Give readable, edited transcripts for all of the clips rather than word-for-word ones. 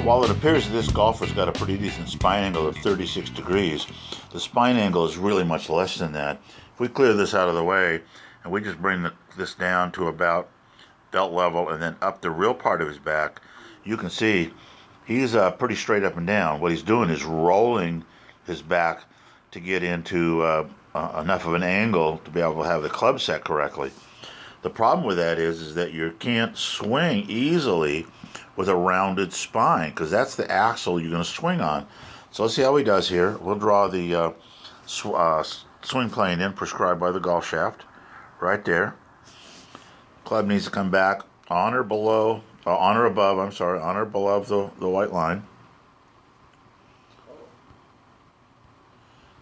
While it appears that this golfer's got a pretty decent spine angle of 36 degrees, the spine angle is really much less than that. If we clear this out of the way and we just bring this down to about belt level and then up the real part of his back, you can see he's pretty straight up and down. What he's doing is rolling his back to get into enough of an angle to be able to have the club set correctly. The problem with that is that you can't swing easily with a rounded spine, because that's the axle you're going to swing on. So let's see how he does here. We'll draw the swing plane in prescribed by the golf shaft right there. Club needs to come back on or below, on or above, on or below the white line.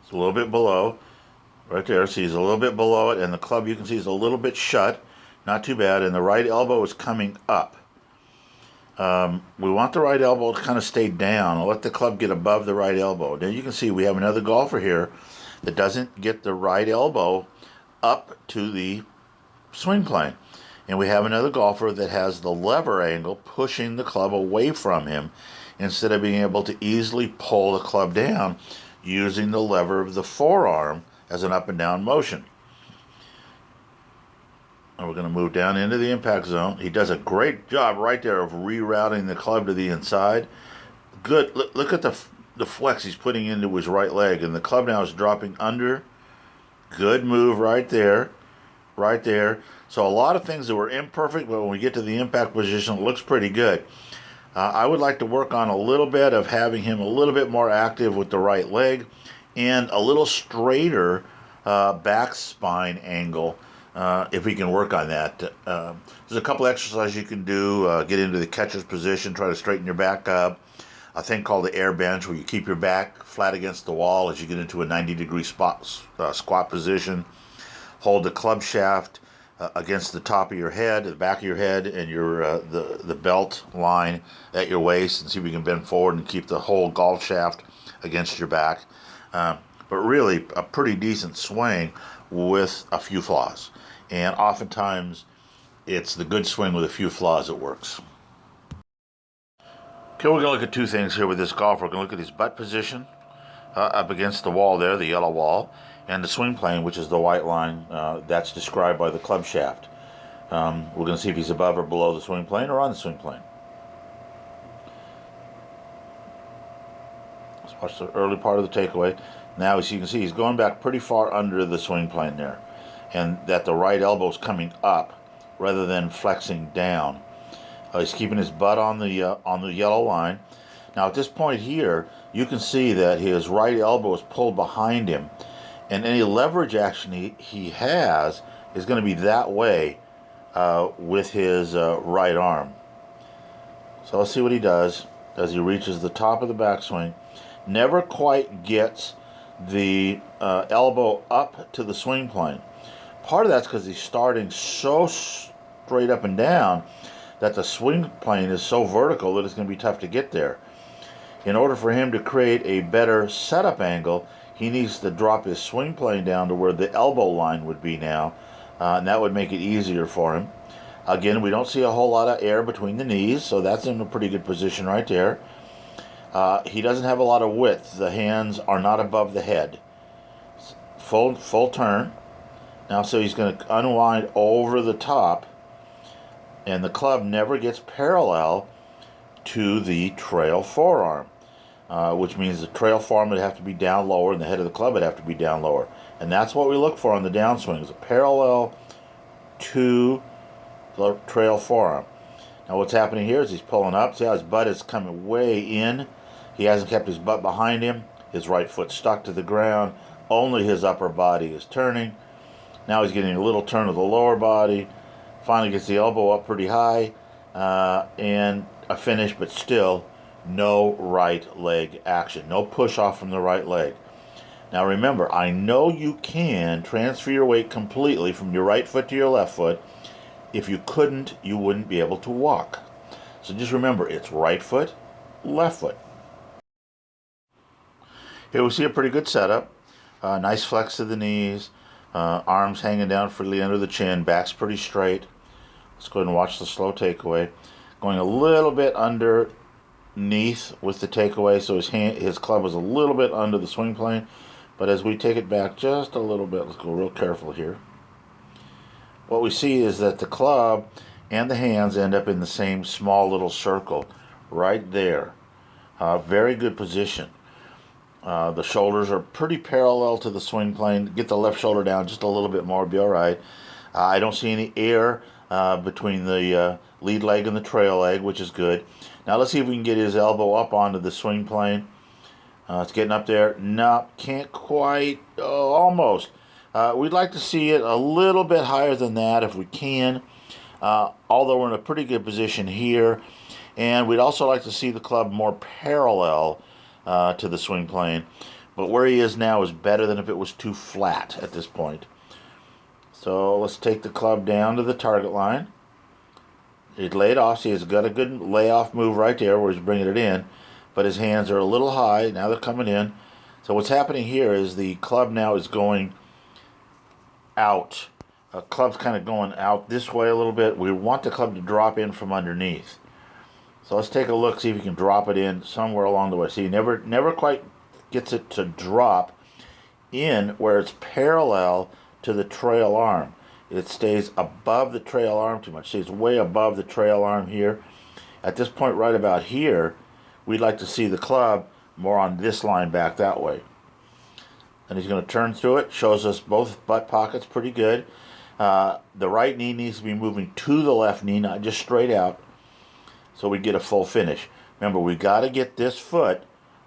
It's a little bit below, right there. So he's a little bit below it, and the club, you can see, is a little bit shut. Not too bad, and the right elbow is coming up. We want the right elbow to kind of stay down. I'll let the club get above the right elbow. Now you can see we have another golfer here that doesn't get the right elbow up to the swing plane. And we have another golfer that has the lever angle pushing the club away from him instead of being able to easily pull the club down using the lever of the forearm as an up and down motion. And we're going to move down into the impact zone. He does a great job right there of rerouting the club to the inside. Good. Look at the flex he's putting into his right leg, and the club now is dropping under. Good move right there. Right there. So a lot of things that were imperfect, but when we get to the impact position, it looks pretty good. I would like to work on a little bit of having him a little bit more active with the right leg and a little straighter back spine angle. If we can work on that. There's a couple exercises you can do. Get into the catcher's position, try to straighten your back up. A thing called the air bench, where you keep your back flat against the wall as you get into a 90-degree squat position. Hold the club shaft against the top of your head, the back of your head, and your the belt line at your waist, and see if you can bend forward and keep the whole golf shaft against your back. But really, a pretty decent swing with a few flaws. And oftentimes, it's the good swing with a few flaws that works. Okay, we're going to look at two things here with this golfer. We're going to look at his butt position up against the wall there, the yellow wall, and the swing plane, which is the white line that's described by the club shaft. We're going to see if he's above or below the swing plane or on the swing plane. Let's watch the early part of the takeaway. Now, as you can see, he's going back pretty far under the swing plane there, and that the right elbow is coming up rather than flexing down. He's keeping his butt on the yellow line. Now, at this point here, you can see that his right elbow is pulled behind him, and any leverage action he has is going to be that way with his right arm. So let's see what he does as he reaches the top of the backswing. Never quite gets the elbow up to the swing plane. Part of that's because he's starting so straight up and down that the swing plane is so vertical that it's going to be tough to get there. In order for him to create a better setup angle, he needs to drop his swing plane down to where the elbow line would be now, and that would make it easier for him. Again, we don't see a whole lot of air between the knees, so that's in a pretty good position right there. He doesn't have a lot of width. The hands are not above the head. Full turn. Now, so he's going to unwind over the top, and the club never gets parallel to the trail forearm, which means the trail forearm would have to be down lower and the head of the club would have to be down lower. And that's what we look for on the downswing, is a parallel to the trail forearm. Now what's happening here is he's pulling up. See how his butt is coming way in? He hasn't kept his butt behind him. His right foot stuck to the ground. Only his upper body is turning. Now he's getting a little turn of the lower body. Finally gets the elbow up pretty high. And a finish, but still no right leg action. No push off from the right leg. Now remember, I know you can transfer your weight completely from your right foot to your left foot. If you couldn't, you wouldn't be able to walk. So just remember, it's right foot, left foot. Here we see a pretty good setup. Nice flex to the knees. Arms hanging down freely under the chin. Back's pretty straight. Let's go ahead and watch the slow takeaway. Going a little bit under underneath with the takeaway, so his club was a little bit under the swing plane. But as we take it back just a little bit, let's go real careful here. What we see is that the club and the hands end up in the same small little circle right there. Very good position. The shoulders are pretty parallel to the swing plane. Get the left shoulder down just a little bit more, be all right. I don't see any air between the lead leg and the trail leg, which is good. Now let's see if we can get his elbow up onto the swing plane. It's getting up there. No, can't quite. Oh, almost. We'd like to see it a little bit higher than that if we can. Although we're in a pretty good position here. And we'd also like to see the club more parallel to the swing plane. But where he is now is better than if it was too flat at this point. So let's take the club down to the target line. He's laid off. See, he's got a good layoff move right there where he's bringing it in. But his hands are a little high. Now they're coming in. So what's happening here is the club now is going out. Club's kind of going out this way a little bit. We want the club to drop in from underneath. So let's take a look, see if you can drop it in somewhere along the way. See, never quite gets it to drop in where it's parallel to the trail arm. It stays above the trail arm too much. See, it's way above the trail arm here. At this point right about here, we'd like to see the club more on this line back that way. And he's going to turn through it. Shows us both butt pockets pretty good. The right knee needs to be moving to the left knee, not just straight out, so we get a full finish. Remember, we got to get this foot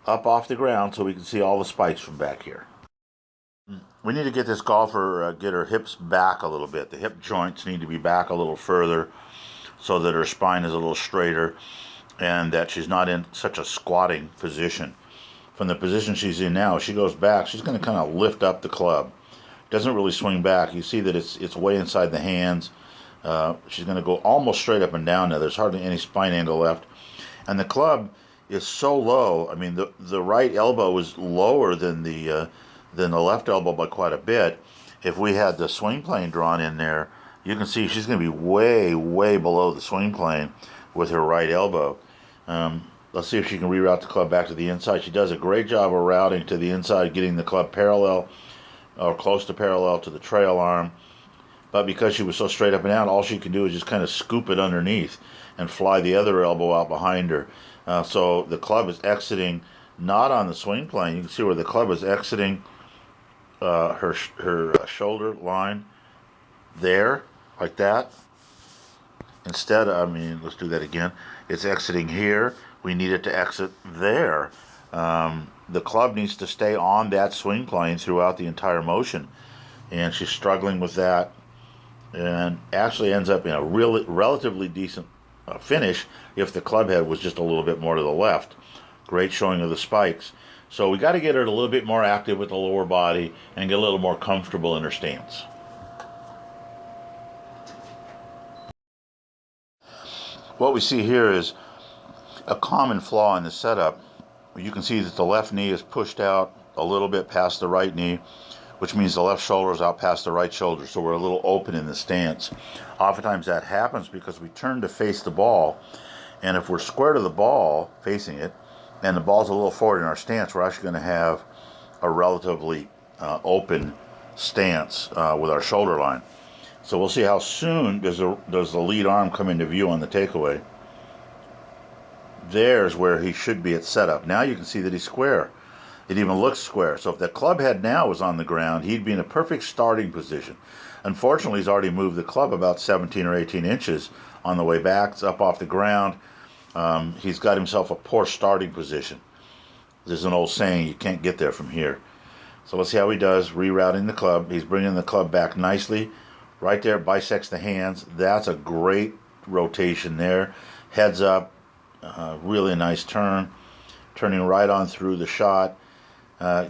up off the ground so we can see all the spikes from back here. We need to get this golfer, get her hips back a little bit. The hip joints need to be back a little further so that her spine is a little straighter and that she's not in such a squatting position. From the position she's in now, she goes back, she's going to kind of lift up the club. Doesn't really swing back. You see that it's way inside the hands. She's going to go almost straight up and down now. There's hardly any spine angle left. And the club is so low. I mean, the right elbow is lower than the left elbow by quite a bit. If we had the swing plane drawn in there, you can see she's going to be way, way below the swing plane with her right elbow. Let's see if she can reroute the club back to the inside. She does a great job of routing to the inside, getting the club parallel or close to parallel to the trail arm. But because she was so straight up and down, all she can do is just kind of scoop it underneath and fly the other elbow out behind her. So the club is exiting not on the swing plane. You can see where the club is exiting her shoulder line there, like that. Instead, I mean, let's do that again. It's exiting here. We need it to exit there. The club needs to stay on that swing plane throughout the entire motion. And she's struggling with that and actually ends up in a relatively decent finish if the club head was just a little bit more to the left. Great showing of the spikes. So we got to get her a little bit more active with the lower body and get a little more comfortable in her stance. What we see here is a common flaw in the setup. You can see that the left knee is pushed out a little bit past the right knee, which means the left shoulder is out past the right shoulder, so we're a little open in the stance. Oftentimes that happens because we turn to face the ball, and if we're square to the ball, facing it, and the ball's a little forward in our stance, we're actually going to have a relatively open stance with our shoulder line. So we'll see how soon does the lead arm come into view on the takeaway. There's where he should be at setup. Now you can see that he's square. It even looks square. So if the club head now was on the ground, he'd be in a perfect starting position. Unfortunately, he's already moved the club about 17 or 18 inches on the way back. It's up off the ground. He's got himself a poor starting position. There's an old saying, you can't get there from here. So let's see how he does rerouting the club. He's bringing the club back nicely. Right there, bisects the hands. That's a great rotation there. Heads up. Really nice turn. Turning right on through the shot.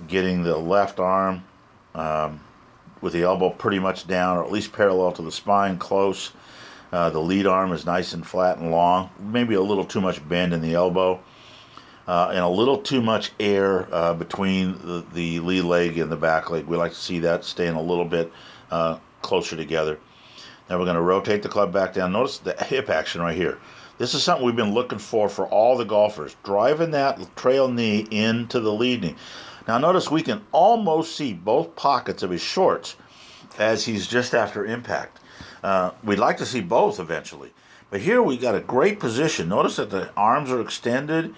Getting the left arm with the elbow pretty much down, or at least parallel to the spine, close. The lead arm is nice and flat and long. Maybe a little too much bend in the elbow. And a little too much air between the lead leg and the back leg. We like to see that staying a little bit closer together. Now we're going to rotate the club back down. Notice the hip action right here. This is something we've been looking for all the golfers. Driving that trail knee into the lead knee. Now notice we can almost see both pockets of his shorts as he's just after impact. We'd like to see both eventually. But here we got a great position. Notice that the arms are extended.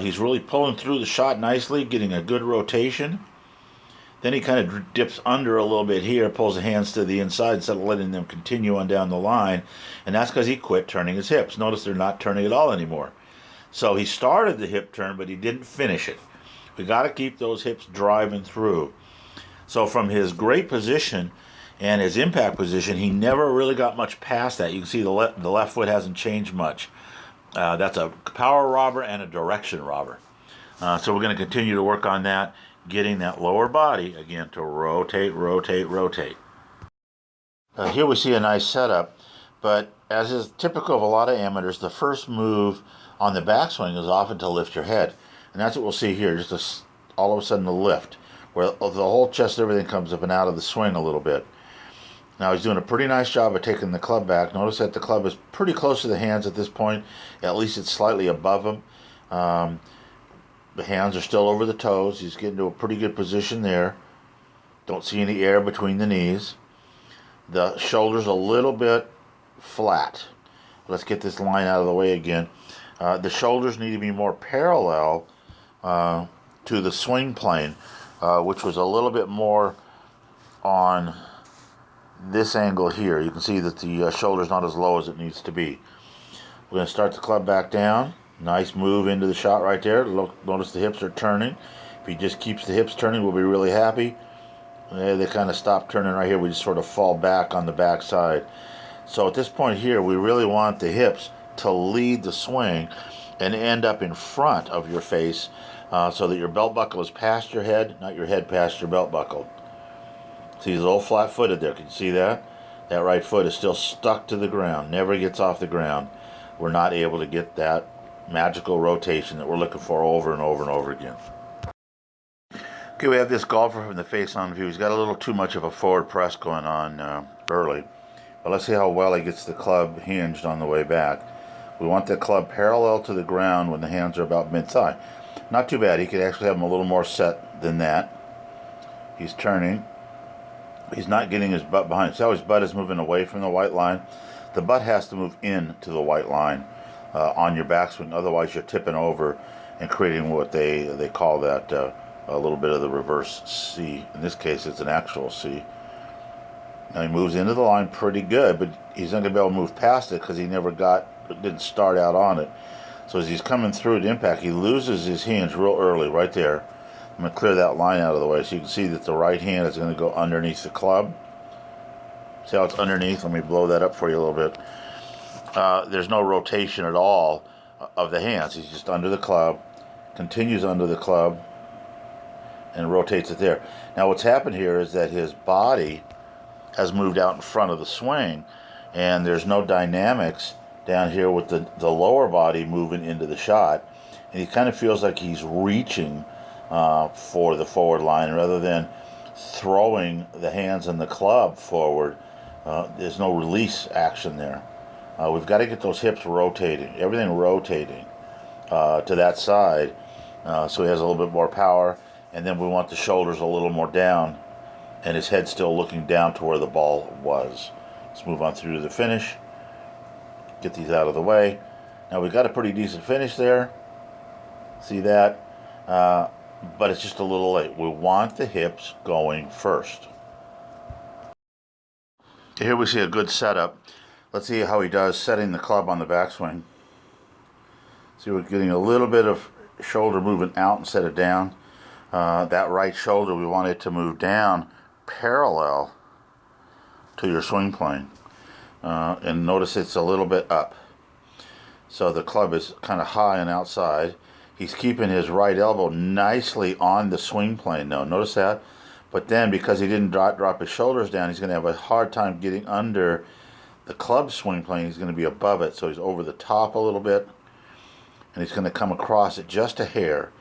He's really pulling through the shot nicely, getting a good rotation. Then he kind of dips under a little bit here, pulls the hands to the inside instead of letting them continue on down the line. And that's because he quit turning his hips. Notice they're not turning at all anymore. So he started the hip turn, but he didn't finish it. We got to keep those hips driving through. So from his great position and his impact position, he never really got much past that. You can see the left foot hasn't changed much. That's a power robber and a direction robber. So we're going to continue to work on that, getting that lower body, again, to rotate, rotate, rotate. Here we see a nice setup, but as is typical of a lot of amateurs, the first move on the backswing is often to lift your head. And that's what we'll see here, just all of a sudden a lift, where the whole chest, everything comes up and out of the swing a little bit. Now he's doing a pretty nice job of taking the club back. Notice that the club is pretty close to the hands at this point. At least it's slightly above him. The hands are still over the toes. He's getting to a pretty good position there. Don't see any air between the knees. The shoulders a little bit flat. Let's get this line out of the way again. The shoulders need to be more parallel to the swing plane, which was a little bit more on this angle here. You can see that the shoulder's not as low as it needs to be. We're going to start the club back down. Nice move into the shot right there. Look, notice the hips are turning. If he just keeps the hips turning, we'll be really happy. They kind of stop turning right here. We just sort of fall back on the back side. So at this point here, we really want the hips to lead the swing and end up in front of your face so that your belt buckle is past your head, not your head past your belt buckle. See, he's a little flat-footed there. Can you see that? That right foot is still stuck to the ground, never gets off the ground. We're not able to get that magical rotation that we're looking for over and over and over again. Okay, we have this golfer from the face-on view. He's got a little too much of a forward press going on early. But let's see how well he gets the club hinged on the way back. We want the club parallel to the ground when the hands are about mid-thigh. Not too bad. He could actually have them a little more set than that. He's turning. He's not getting his butt behind. See how his butt is moving away from the white line? The butt has to move into the white line on your backswing. Otherwise, you're tipping over and creating what they call that a little bit of the reverse C. In this case, it's an actual C. Now he moves into the line pretty good, but he's not going to be able to move past it because he didn't start out on it. So as he's coming through at impact, he loses his hinge real early right there. I'm going to clear that line out of the way so you can see that the right hand is going to go underneath the club. See how it's underneath? Let me blow that up for you a little bit. There's no rotation at all of the hands. He's just under the club, continues under the club, and rotates it there. Now what's happened here is that his body has moved out in front of the swing, and there's no dynamics down here with the lower body moving into the shot, and he kind of feels like he's reaching for the forward line rather than throwing the hands and the club forward. There's no release action there. We've got to get those hips rotating, everything rotating to that side so he has a little bit more power, and then we want the shoulders a little more down and his head still looking down to where the ball was. Let's move on through to the finish. Get these out of the way. Now we've got a pretty decent finish there. See that? But it's just a little late. We want the hips going first. Here we see a good setup. Let's see how he does setting the club on the backswing. See, we're getting a little bit of shoulder moving out instead of down. That right shoulder, we want it to move down parallel to your swing plane. And notice it's a little bit up. So the club is kind of high and outside. He's keeping his right elbow nicely on the swing plane now. Notice that? But then because he didn't drop his shoulders down, he's going to have a hard time getting under the club swing plane. He's going to be above it, so he's over the top a little bit. And he's going to come across it just a hair.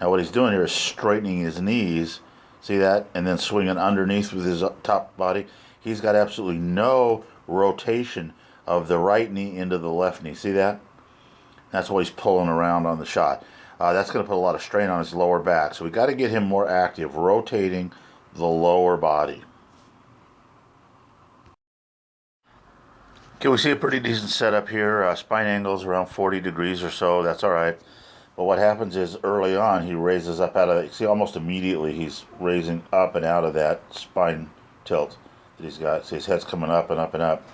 Now what he's doing here is straightening his knees. See that? And then swinging underneath with his top body. He's got absolutely no rotation of the right knee into the left knee. See that? That's why he's pulling around on the shot. That's going to put a lot of strain on his lower back. So we got to get him more active, rotating the lower body. Okay, we see a pretty decent setup here. Spine angles around 40 degrees or so. That's all right. But what happens is early on he raises up out of it. See, almost immediately he's raising up and out of that spine tilt that he's got. See, his head's coming up and up and up.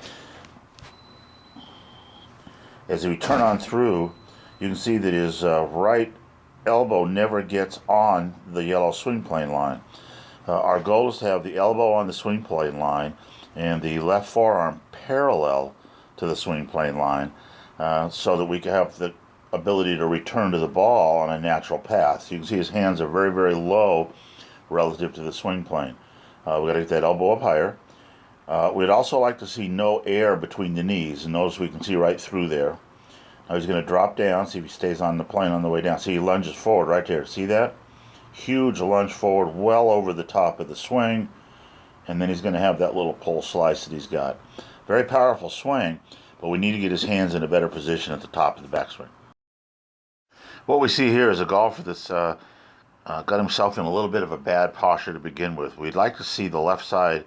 As we turn on through, you can see that his right elbow never gets on the yellow swing plane line. Our goal is to have the elbow on the swing plane line and the left forearm parallel to the swing plane line, so that we can have the ability to return to the ball on a natural path. So you can see his hands are very, very low relative to the swing plane. We got to get that elbow up higher. We'd also like to see no air between the knees, and notice we can see right through there. Now he's going to drop down, see if he stays on the plane on the way down. See, he lunges forward right there. See that? Huge lunge forward, well over the top of the swing, and then he's going to have that little pull slice that he's got. Very powerful swing, but we need to get his hands in a better position at the top of the backswing. What we see here is a golfer that's got himself in a little bit of a bad posture to begin with. We'd like to see the left side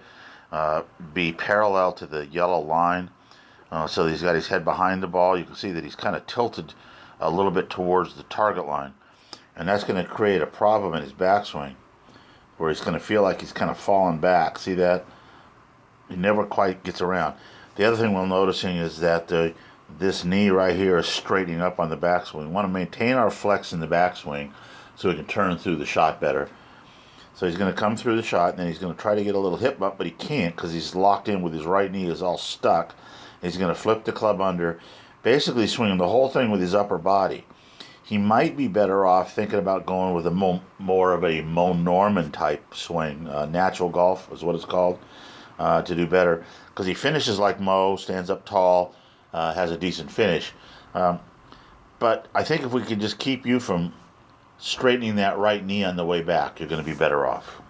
be parallel to the yellow line, so that he's got his head behind the ball. You can see that he's kind of tilted a little bit towards the target line, and that's going to create a problem in his backswing where he's going to feel like he's kind of falling back. See that? He never quite gets around. The other thing we're noticing is that this knee right here is straightening up on the backswing. We want to maintain our flex in the backswing so we can turn through the shot better. So he's going to come through the shot, and then he's going to try to get a little hip up, but he can't because he's locked in with his right knee is all stuck. He's going to flip the club under, basically swinging the whole thing with his upper body. He might be better off thinking about going with a more of a Mo Norman type swing. Natural golf is what it's called, to do better, because he finishes like Mo, stands up tall, has a decent finish. But I think if we can just keep you from straightening that right knee on the way back, you're going to be better off.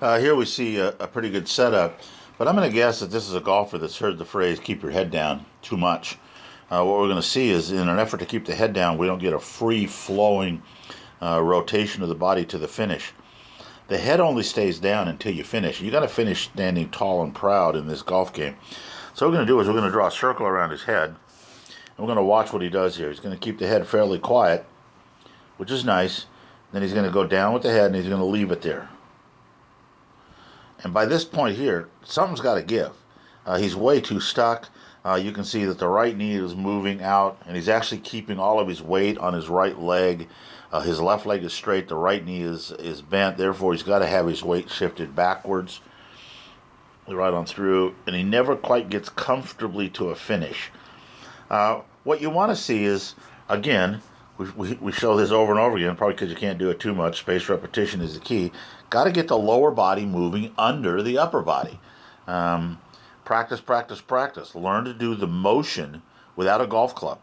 Here we see a pretty good setup, but I'm going to guess that this is a golfer that's heard the phrase "keep your head down" too much. What we're going to see is, in an effort to keep the head down, we don't get a free-flowing rotation of the body to the finish. The head only stays down until you finish. You got to finish standing tall and proud in this golf game. So what we're going to do is we're going to draw a circle around his head, and we're going to watch what he does here. He's going to keep the head fairly quiet, which is nice. Then he's going to go down with the head, and he's going to leave it there. And by this point here, something's got to give. He's way too stuck. You can see that the right knee is moving out, and he's actually keeping all of his weight on his right leg. His left leg is straight, the right knee is bent, therefore he's got to have his weight shifted backwards right on through, and he never quite gets comfortably to a finish. What you want to see is, again, we show this over and over again, probably because you can't do it too much. Spaced repetition is the key. Got to get the lower body moving under the upper body. Practice, practice, practice. Learn to do the motion without a golf club.